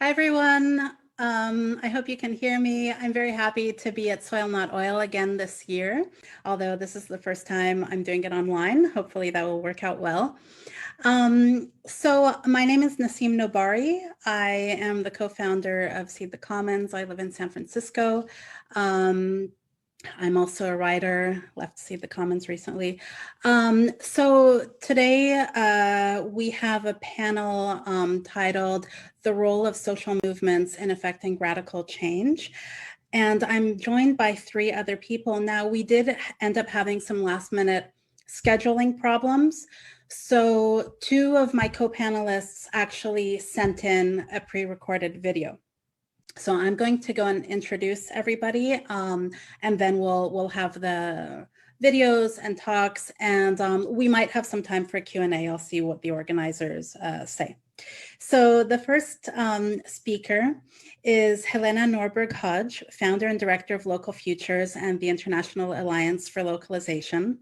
Hi, everyone. I hope you can hear me. I'm very happy to be at Soil Not Oil again this year, although this is the first time I'm doing it online. Hopefully that will work out well. So my name is Nassim Nobari. I am the co-founder of Seed the Commons. I live in San Francisco. I'm also a writer, left Seed the Commons recently. So today we have a panel titled The Role of Social Movements in Affecting Radical Change. And I'm joined by three other people. Now, we did end up having some last minute scheduling problems. So two of my co-panelists actually sent in a pre-recorded video. So I'm going to go and introduce everybody, and then we'll have the videos and talks, and we might have some time for Q&A. I'll see what the organizers say. So the first speaker is Helena Norberg-Hodge, founder and director of Local Futures and the International Alliance for Localization.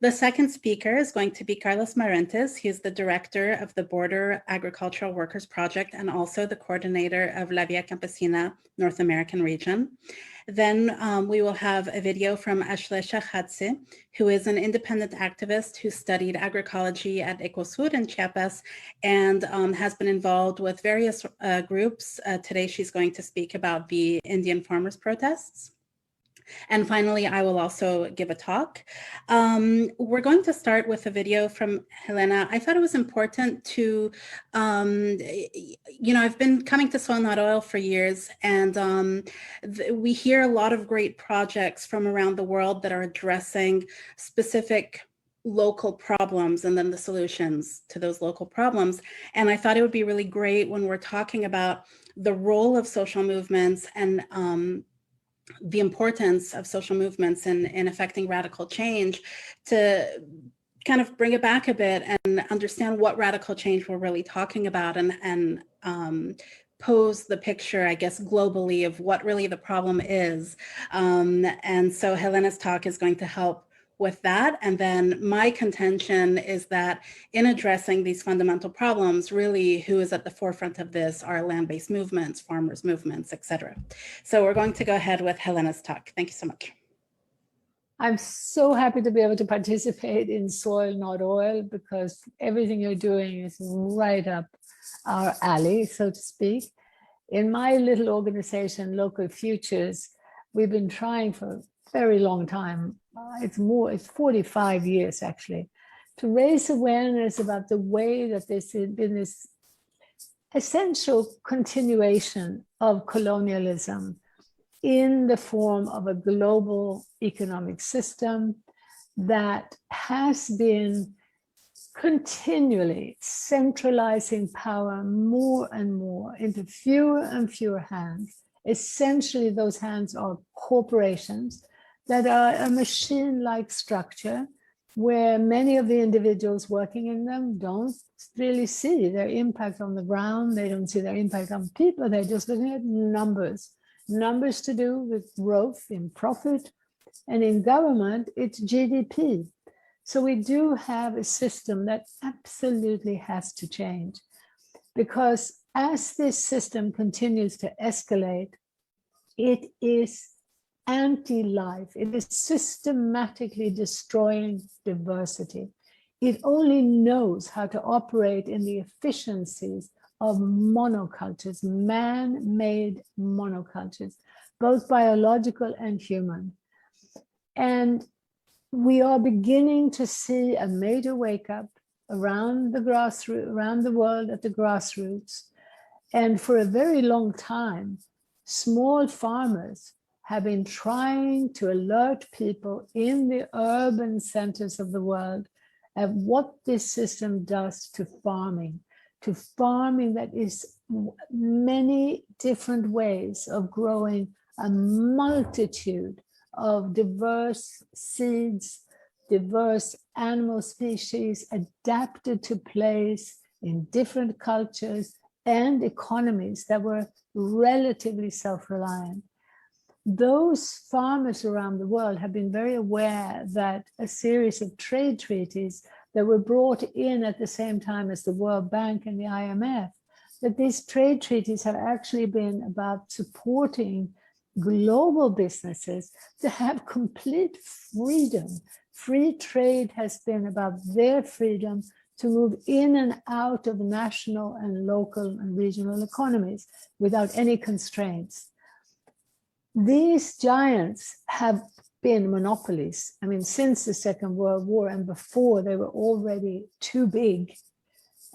The second speaker is going to be Carlos Marentes. He's the director of the Border Agricultural Workers Project and also the coordinator of La Via Campesina North American region. Then we will have a video from Ashlesha, Kadshe, who is an independent activist who studied agroecology at Ecosur in Chiapas and has been involved with various groups. Today she's going to speak about the Indian farmers' protests. And finally, I will also give a talk. We're going to start with a video from Helena. I thought it was important to, I've been coming to Soil Not Oil for years, and we hear a lot of great projects from around the world that are addressing specific local problems and then the solutions to those local problems. And I thought it would be really great when we're talking about the role of social movements and the importance of social movements in affecting radical change to kind of bring it back a bit and understand what radical change we're really talking about and pose the picture, I guess, globally of what really the problem is. And so Helena's talk is going to help with that. And then my contention is that in addressing these fundamental problems, really who is at the forefront of this are land-based movements, farmers movements, et cetera. So we're going to go ahead with Helena's talk. Thank you so much. I'm so happy to be able to participate in Soil Not Oil because everything you're doing is right up our alley, so to speak. In my little organization, Local Futures, we've been trying for a very long time. It's 45 years actually, to raise awareness about the way that there's been this essential continuation of colonialism in the form of a global economic system that has been continually centralizing power more and more into fewer and fewer hands. Essentially, those hands are corporations that are a machine-like structure where many of the individuals working in them don't really see their impact on the ground. They don't see their impact on people. They're just looking at numbers. Numbers to do with growth in profit, and in government, it's GDP. So we do have a system that absolutely has to change, because as this system continues to escalate, it is anti-life. It is systematically destroying diversity. It only knows how to operate in the efficiencies of monocultures, man-made monocultures, both biological and human. And we are beginning to see a major wake-up around the grassroots, around the world at the grassroots. And for a very long time, small farmers have been trying to alert people in the urban centers of the world at what this system does to farming that is many different ways of growing a multitude of diverse seeds, diverse animal species adapted to place in different cultures and economies that were relatively self-reliant. Those farmers around the world have been very aware that a series of trade treaties that were brought in at the same time as the World Bank and the IMF that these trade treaties have actually been about supporting global businesses to have complete freedom. Free trade has been about their freedom to move in and out of national and local and regional economies without any constraints. These giants have been monopolies. I mean, since the Second World War and before, they were already too big,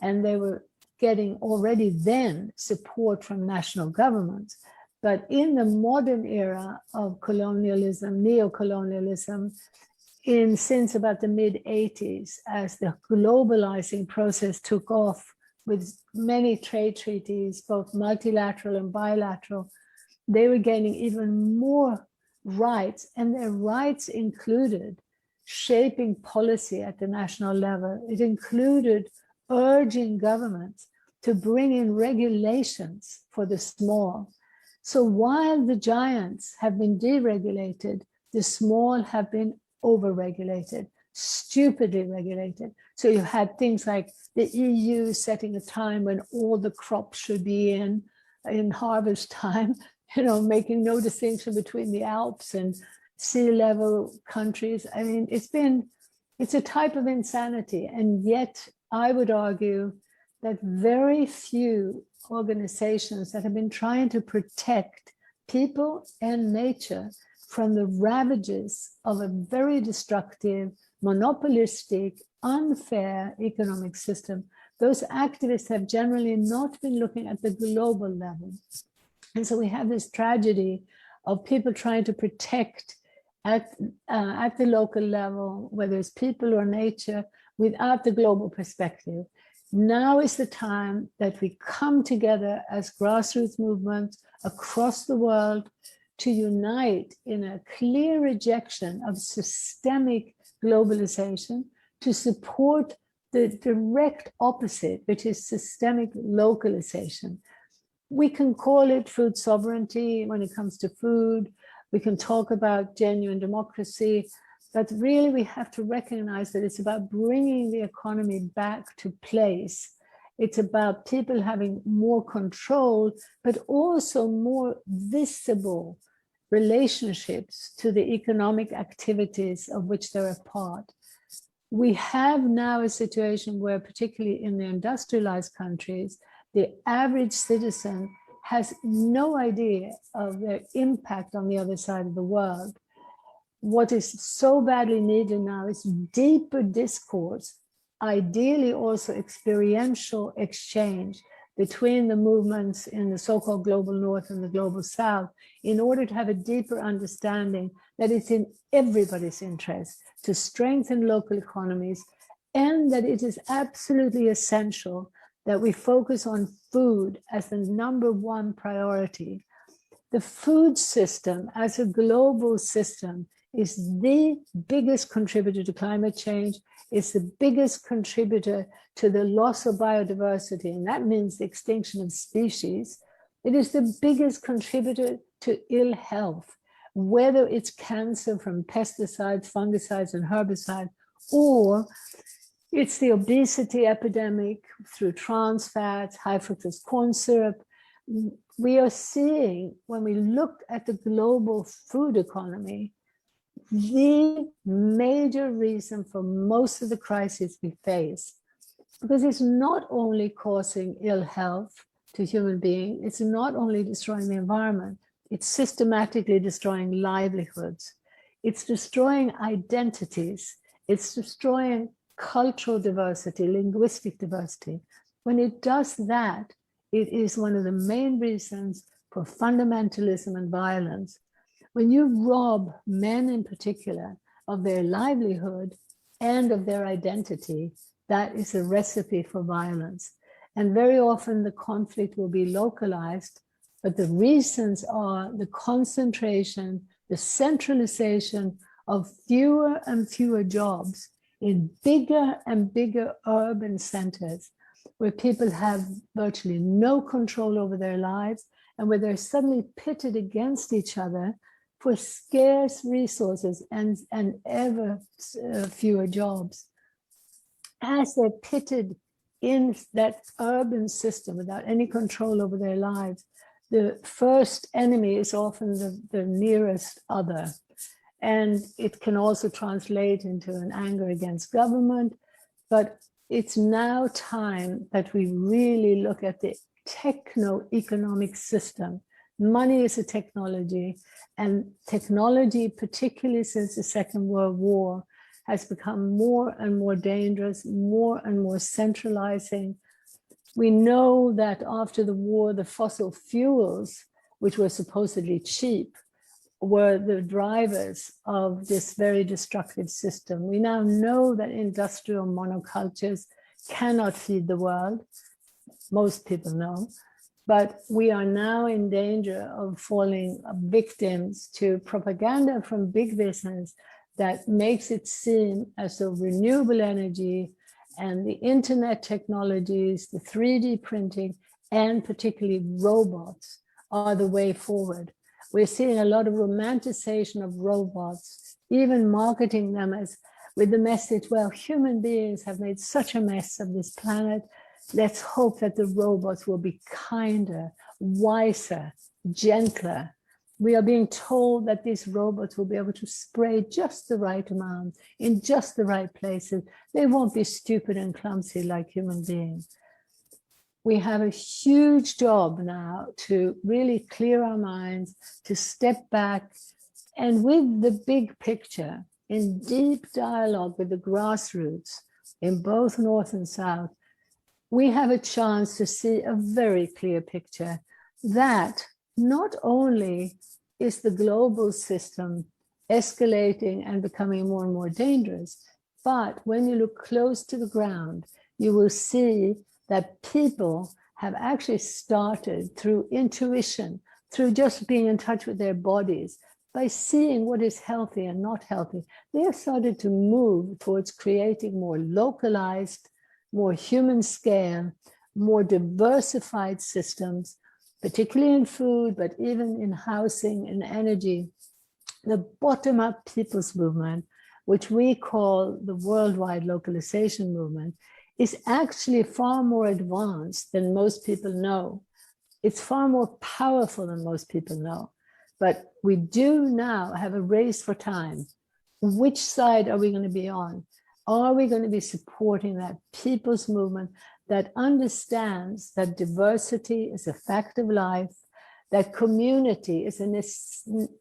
and they were getting already then support from national governments. But in the modern era of colonialism, neo-colonialism, since about the mid-80s, as the globalizing process took off with many trade treaties, both multilateral and bilateral, they were gaining even more rights, and their rights included shaping policy at the national level. It included urging governments to bring in regulations for the small. So while the giants have been deregulated, the small have been overregulated, stupidly regulated. So you had things like the EU setting a time when all the crops should be in harvest time, making no distinction between the Alps and sea level countries. I mean, it's a type of insanity. And yet I would argue that very few organizations that have been trying to protect people and nature from the ravages of a very destructive, monopolistic, unfair economic system, those activists have generally not been looking at the global level. And so we have this tragedy of people trying to protect at the local level, whether it's people or nature, without the global perspective. Now is the time that we come together as grassroots movements across the world to unite in a clear rejection of systemic globalization, to support the direct opposite, which is systemic localization. We can call it food sovereignty when it comes to food. We can talk about genuine democracy, but really we have to recognize that it's about bringing the economy back to place. It's about people having more control, but also more visible relationships to the economic activities of which they're a part. We have now a situation where, particularly in the industrialized countries, the average citizen has no idea of their impact on the other side of the world. What is so badly needed now is deeper discourse, ideally also experiential exchange between the movements in the so-called global north and the global south, in order to have a deeper understanding that it's in everybody's interest to strengthen local economies, and that it is absolutely essential that we focus on food as the #1 priority. The food system as a global system is the biggest contributor to climate change. It's the biggest contributor to the loss of biodiversity, and that means the extinction of species. It is the biggest contributor to ill health, whether it's cancer from pesticides, fungicides, and herbicides, or it's the obesity epidemic through trans fats, high fructose corn syrup. We are seeing, when we look at the global food economy, the major reason for most of the crises we face, because it's not only causing ill health to human beings, it's not only destroying the environment, it's systematically destroying livelihoods, it's destroying identities, it's destroying cultural diversity, linguistic diversity. When it does that, it is one of the main reasons for fundamentalism and violence. When you rob men in particular of their livelihood and of their identity, that is a recipe for violence. And very often the conflict will be localized, but the reasons are the concentration, the centralization of fewer and fewer jobs in bigger and bigger urban centers, where people have virtually no control over their lives, and where they're suddenly pitted against each other for scarce resources and ever fewer jobs. As they're pitted in that urban system, without any control over their lives, the first enemy is often the nearest other. And it can also translate into an anger against government. But it's now time that we really look at the techno-economic system. Money is a technology, and technology, particularly since the Second World War, has become more and more dangerous, more and more centralizing. We know that after the war, the fossil fuels, which were supposedly cheap, were the drivers of this very destructive system. We now know that industrial monocultures cannot feed the world. Most people know. But we are now in danger of falling victims to propaganda from big business that makes it seem as though renewable energy and the internet technologies, the 3D printing, and particularly robots are the way forward. We're seeing a lot of romanticization of robots, even marketing them as with the message, well, human beings have made such a mess of this planet. Let's hope that the robots will be kinder, wiser, gentler. We are being told that these robots will be able to spray just the right amount in just the right places. They won't be stupid and clumsy like human beings. We have a huge job now to really clear our minds, to step back, and with the big picture, in deep dialogue with the grassroots in both North and South, we have a chance to see a very clear picture that not only is the global system escalating and becoming more and more dangerous, but when you look close to the ground, you will see that people have actually started through intuition, through just being in touch with their bodies, by seeing what is healthy and not healthy. They have started to move towards creating more localized, more human scale, more diversified systems, particularly in food, but even in housing and energy. The bottom-up people's movement, which we call the worldwide localization movement, is actually far more advanced than most people know. It's far more powerful than most people know. But we do now have a race for time. Which side are we going to be on? Are we going to be supporting that people's movement that understands that diversity is a fact of life, that community is an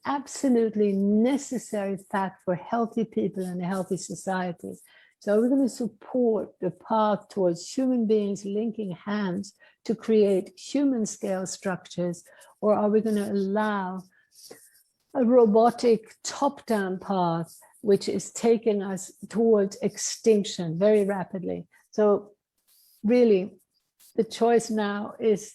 absolutely necessary fact for healthy people and a healthy society? So we're going to support the path towards human beings linking hands to create human scale structures, or are we going to allow a robotic top-down path which is taking us towards extinction very rapidly? So really, the choice now is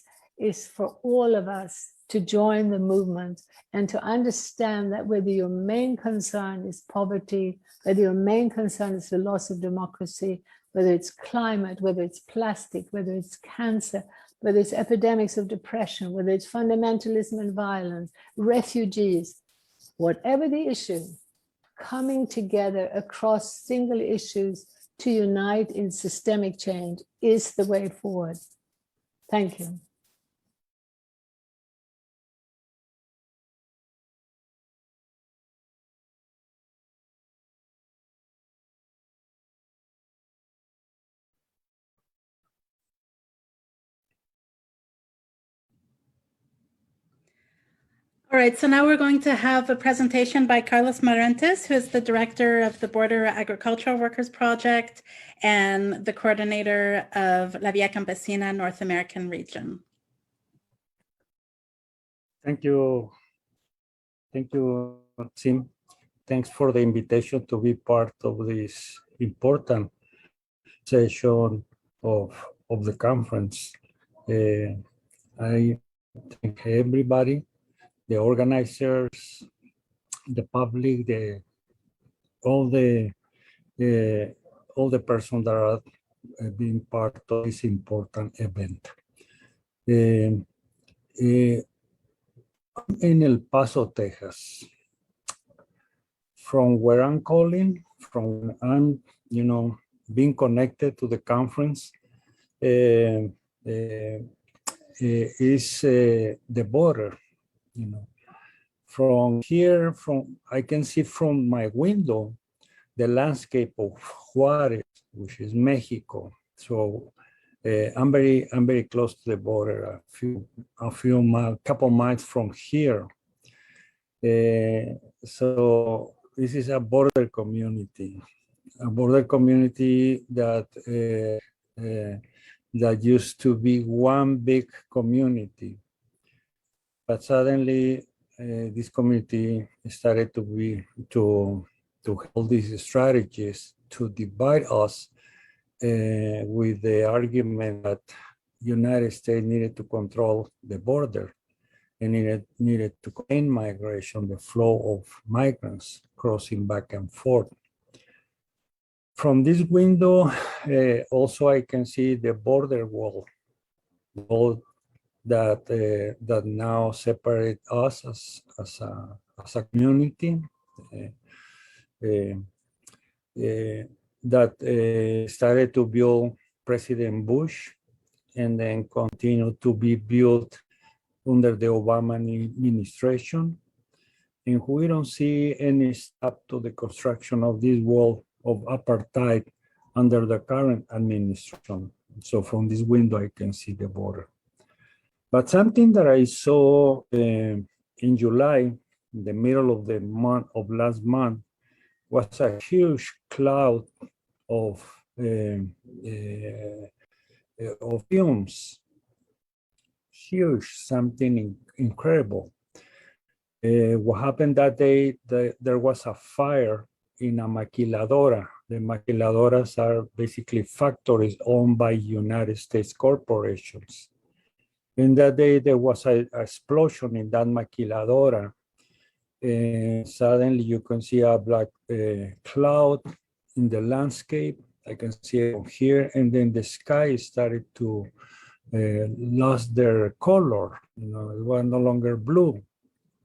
for all of us to join the movement and to understand that whether your main concern is poverty, whether your main concern is the loss of democracy, whether it's climate, whether it's plastic, whether it's cancer, whether it's epidemics of depression, whether it's fundamentalism and violence, refugees, whatever the issue, coming together across single issues to unite in systemic change is the way forward. Thank you. All right, so now we're going to have a presentation by Carlos Marentes, who is the director of the Border Agricultural Workers Project and the coordinator of La Via Campesina North American region. Thank you. Thank you, Nassim. Thanks for the invitation to be part of this important session of the conference. I thank everybody, the organizers, the public, all the persons that are being part of this important event. In El Paso, Texas. From where I'm calling, from I'm, being connected to the conference, uh, uh, is the border. You know, from here, I can see from my window the landscape of Juarez, which is Mexico. So I'm very close to the border, couple miles from here. So this is a border community that used to be one big community, but suddenly this community started to hold these strategies to divide us with the argument that United States needed to control the border and needed to contain migration, the flow of migrants crossing back and forth. From this window, also I can see the border wall that now separate us as a community. That started to build President Bush and then continued to be built under the Obama administration. And we don't see any stop to the construction of this wall of apartheid under the current administration. So from this window, I can see the border. But something that I saw in July, in the middle of the month of last month, was a huge cloud of fumes. Huge, something incredible. What happened that day, there was a fire in a maquiladora. The maquiladoras are basically factories owned by United States corporations. In that day, there was an explosion in that maquiladora. Suddenly, you can see a black cloud in the landscape. I can see it from here, and then the sky started to lost their color. You know, it was no longer blue.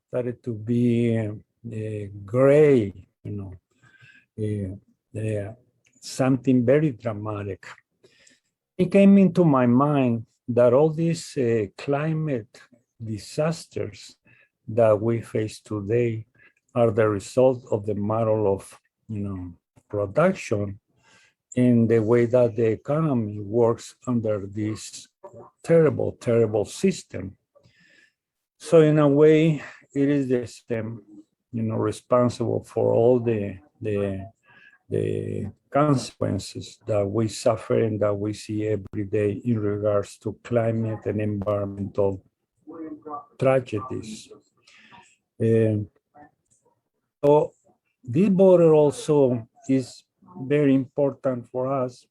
Started to be gray. You know, something very dramatic. It came into my mind that all these climate disasters that we face today are the result of the model of, production in the way that the economy works under this terrible, terrible system. So in a way, it is the system, responsible for all the consequences that we suffer and that we see every day in regards to climate and environmental tragedies. So this border also is very important for us,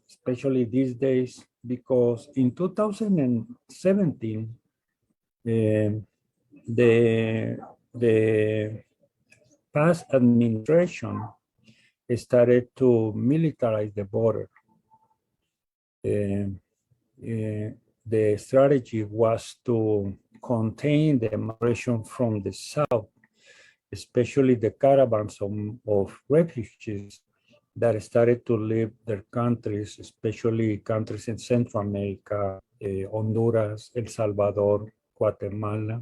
especially these days, because in 2017, the past administration started to militarize the border. The strategy was to contain the migration from the south, especially the caravans of refugees that started to leave their countries, especially countries in Central America, Honduras, El Salvador, Guatemala.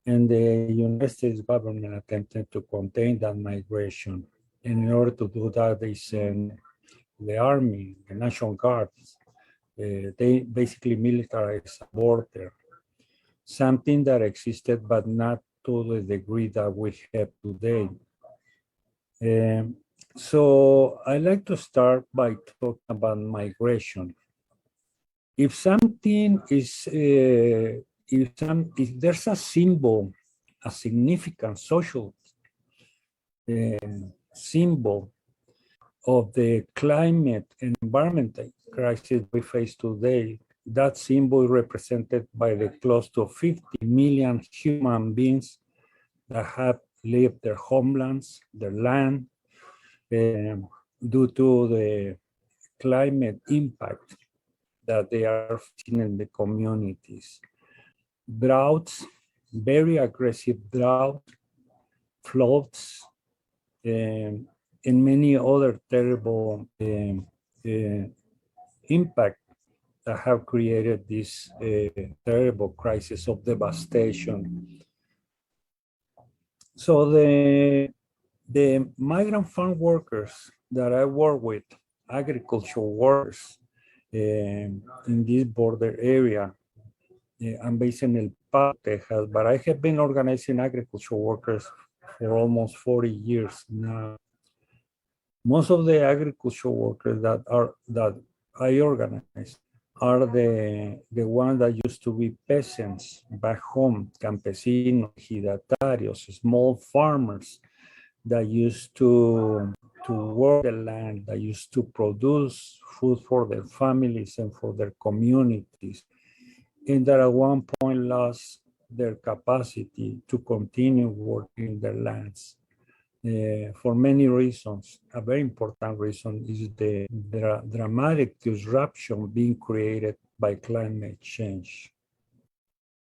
And the United States government attempted to contain that migration. And in order to do that, they sent the army, the National Guards. They basically militarized the border, something that existed, but not to the degree that we have today. So I like to start by talking about migration. If something is, if there's a symbol, a significant social symbol of the climate and environmental crisis we face today, that symbol is represented by the close to 50 million human beings that have left their homelands, their land, due to the climate impact that they are facing in the communities. Droughts, very aggressive drought, floods, and many other terrible impact that have created this terrible crisis of devastation. So the migrant farm workers that I work with, agricultural workers in this border area, I'm based in El Paso, Texas, but I have been organizing agricultural workers for almost 40 years now. Most of the agricultural workers that I organize are the ones that used to be peasants back home, campesinos, ejidatarios, small farmers that used to work the land, that used to produce food for their families and for their communities, and that at one point lost their capacity to continue working their lands. For many reasons. A very important reason is the dramatic disruption being created by climate change.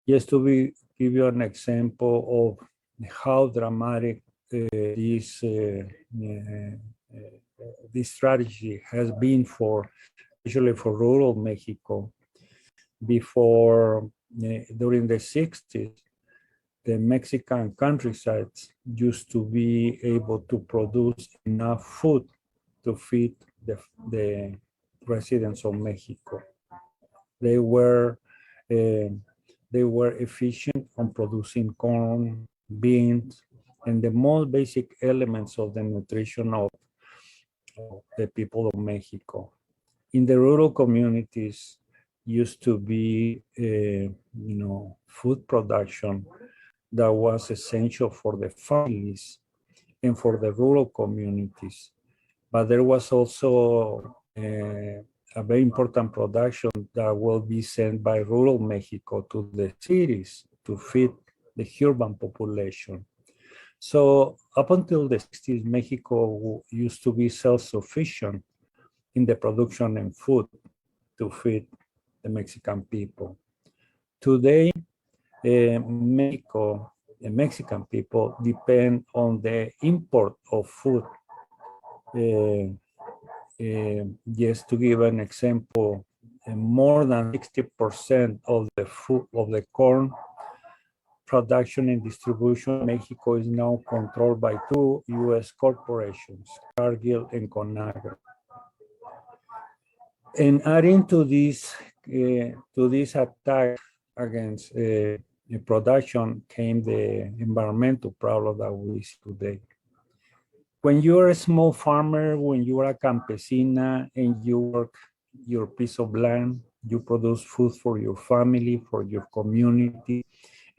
Just to give you an example of how dramatic this strategy has been especially for rural Mexico. Before, during the 60s, the Mexican countrysides used to be able to produce enough food to feed the residents of Mexico. They were efficient on producing corn, beans, and the most basic elements of the nutrition of the people of Mexico. In the rural communities, used to be, food production that was essential for the families and for the rural communities. But there was also a very important production that will be sent by rural Mexico to the cities to feed the urban population. So up until the 60s, Mexico used to be self-sufficient in the production and food to feed the Mexican people. Today, Mexico, the Mexican people depend on the import of food. Just to give an example, more than 60% of the food, of the corn production and distribution in Mexico is now controlled by two U.S. corporations, Cargill and Conagra. And adding to this attack against production came the environmental problem that we see today. When you're a small farmer, when you are a campesina and you work your piece of land, you produce food for your family, for your community,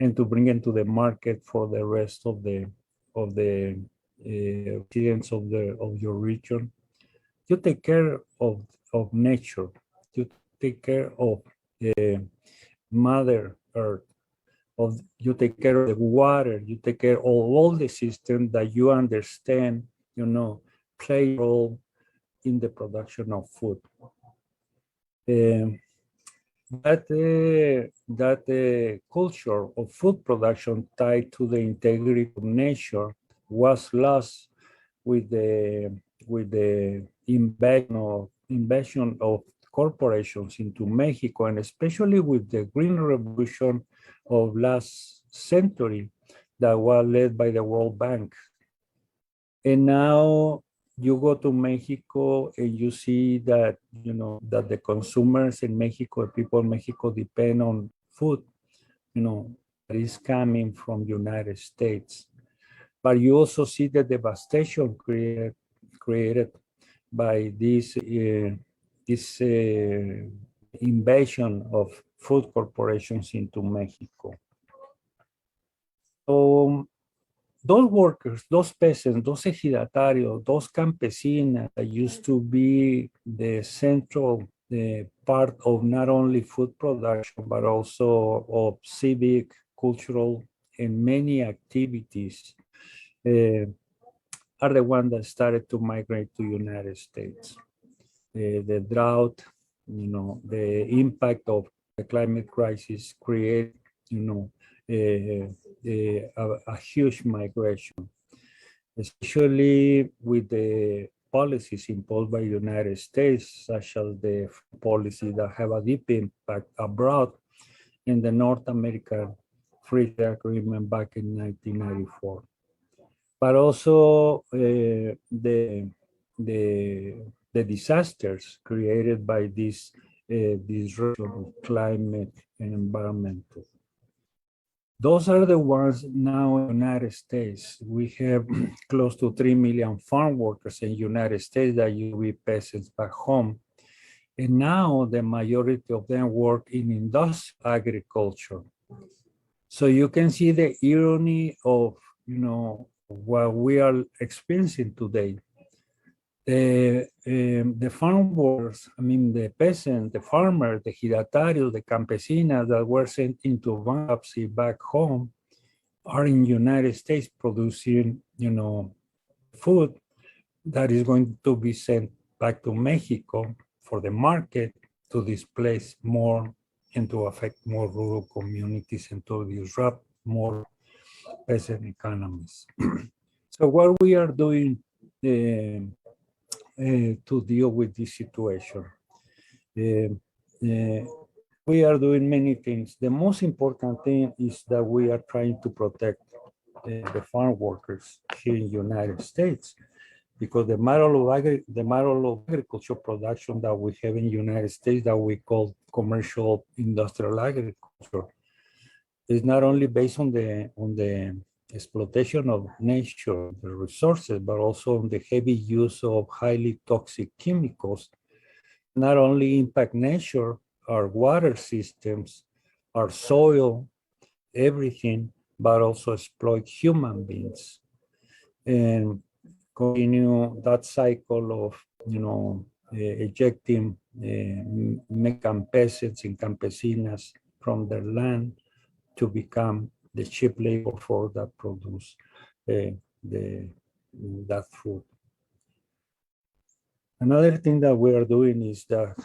and to bring it to the market for the rest of the residents of your region. You take care of nature. You take care of Mother Earth. You take care of the water. You take care of all the systems that you understand, play a role in the production of food. That culture of food production tied to the integrity of nature was lost with the invasion of corporations into Mexico, and especially with the Green Revolution of last century that was led by the World Bank. And now you go to Mexico and you see that, that the consumers in Mexico, the people in Mexico depend on food, that is coming from the United States. But you also see the devastation created by this invasion of food corporations into Mexico. So those workers, those peasants, those ejidatarios, those campesinas that used to be the central part of not only food production, but also of civic, cultural, and many activities, are the ones that started to migrate to the United States. The drought, the impact of the climate crisis create, a huge migration, especially with the policies imposed by the United States, such as the policy that have a deep impact abroad in the North American Free Trade Agreement back in 1994. But also the disasters created by this disruption of climate and environmental. Those are the ones now in the United States. We have close to 3 million farm workers in the United States that used to be peasants back home. And now the majority of them work in industrial agriculture. So you can see the irony of, what we are experiencing today. The farm workers, the peasants, the farmers, the giratarios, the campesinas that were sent into bankruptcy back home are in the United States producing, food that is going to be sent back to Mexico for the market to displace more and to affect more rural communities and to disrupt more peasant economies. So what we are doing to deal with this situation. We are doing many things. The most important thing is that we are trying to protect the farm workers here in the United States, because the model of agriculture production that we have in the United States that we call commercial industrial agriculture is not only based on the exploitation of nature, the resources, but also on the heavy use of highly toxic chemicals, not only impact nature, our water systems, our soil, everything, but also exploit human beings and continue that cycle of, ejecting Mexican peasants and campesinas from their land to become the cheap labor force that produce that food. Another thing that we are doing is that,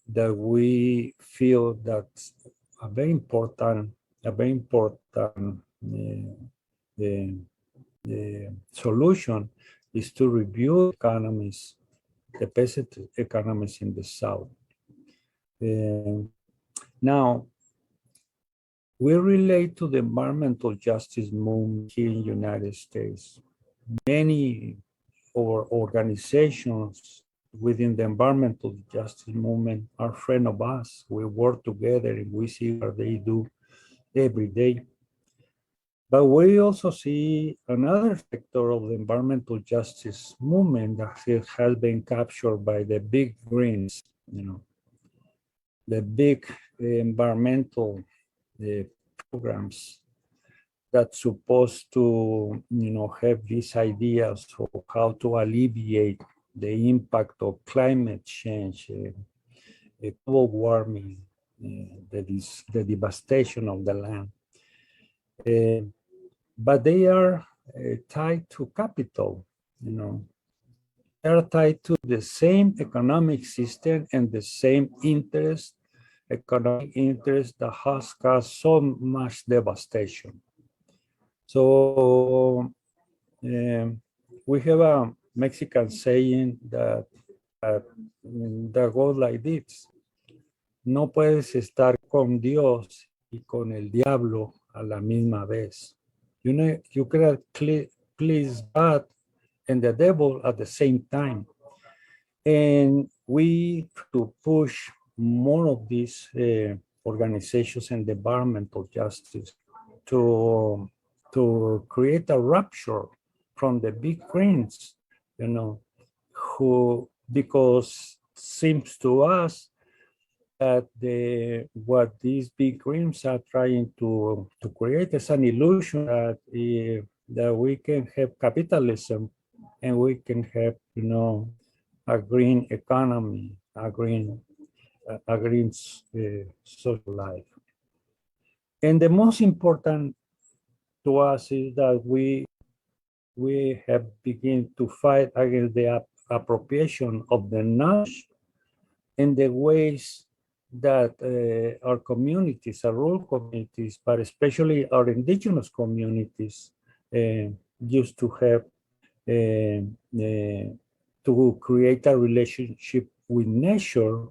that we feel that a very important solution is to review economies, the peasant economies in the South. Now, we relate to the environmental justice movement here in the United States. Many of our organizations within the environmental justice movement are friends of us. We work together and we see what they do every day. But we also see another sector of the environmental justice movement that has been captured by the big greens, the big environmental programs that's supposed to, have these ideas of how to alleviate the impact of climate change, global warming, the devastation of the land. But they are tied to capital, They are tied to the same economic system and the same economic interest that has caused so much devastation. So we have a Mexican saying that goes like this: no puedes estar con Dios y con el diablo a la misma vez. You cannot please God and the devil at the same time. And we to push more of these organizations and environmental justice to create a rupture from the big greens, because seems to us that what these big greens are trying to create is an illusion that we can have capitalism and we can have, a green economy, a green social life. And the most important to us is that we have begun to fight against the appropriation of the knowledge in the ways that our communities, our rural communities, but especially our indigenous communities used to have to create a relationship with nature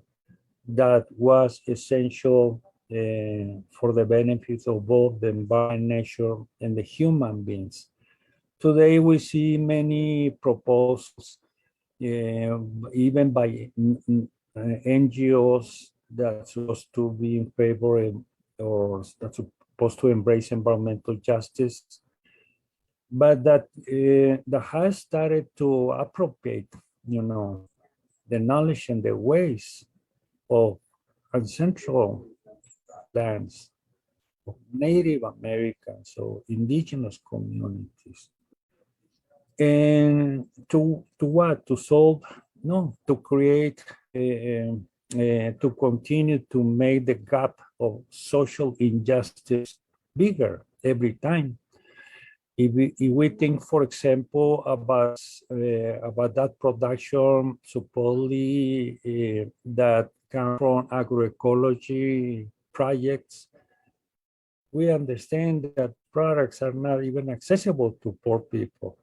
that was essential for the benefits of both the environment, nature, and the human beings. Today, we see many proposals, even by NGOs that's supposed to be in favor or that's supposed to embrace environmental justice, but that has started to appropriate, the knowledge and the ways of ancestral lands, of Native Americans, or indigenous communities. And to what? To solve, no, to create, to continue to make the gap of social injustice bigger every time. If we think, for example, about that production supposedly that come from agroecology projects, we understand that products are not even accessible to poor people.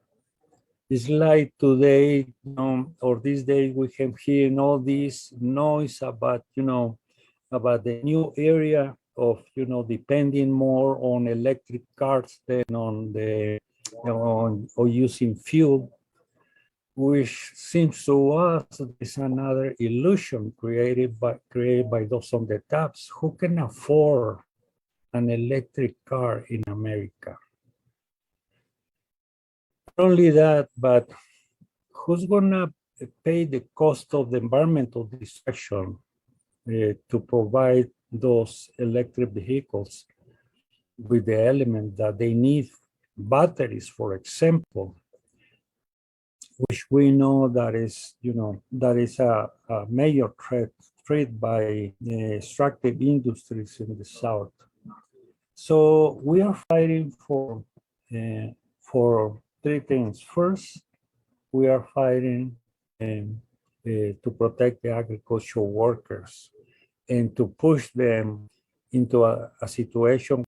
It's like today, or these days, we have hearing all this noise about, about the new area of, depending more on electric cars than on the, or using fuel, which seems to us is another illusion created by those on the tops. Who can afford an electric car in America? Not only that, but who's gonna pay the cost of the environmental destruction to provide those electric vehicles with the element that they need? Batteries, for example, which we know that is, that is a major threat by extractive industries in the South. So we are fighting for three things. First, we are fighting to protect the agricultural workers and to push them into a situation